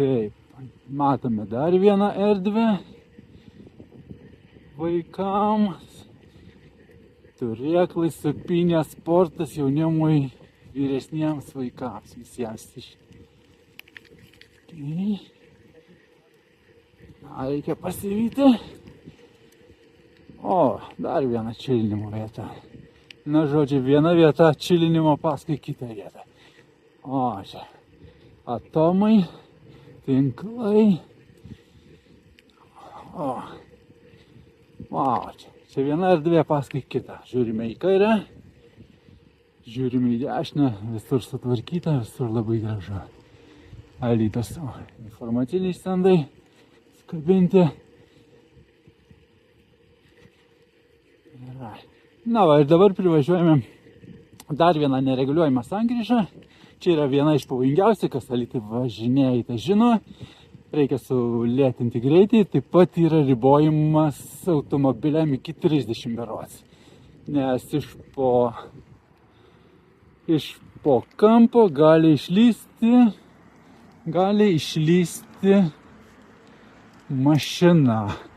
Taip, matome dar vieną erdvę vaikams. Turėklai, supinė, sportas jaunimui, vyresniems vaikams, visiems iš. Reikia pasivyti. O, dar viena čilinimo vieta. Na, žodžiu, viena vieta čilinimo paskui kitą vietą. O, čia atomai, tinklai. O, čia viena erdvė paskui kitą. Žiūrime į kairę, žiūrime į dešinę, visur sutvarkyta, visur labai gražu. Alytus informaciniai stendai skabinti. Na va, ir dabar privažiuojame dar vieną nereguliuojamą sankryžą. Čia yra viena iš pavojingiausių, kas Alytų važinėja, tai žino. Reikia sulėtinti greitį, taip pat yra ribojimas automobiliam iki 30 berods. Nes iš po kampo gali išlysti mašina.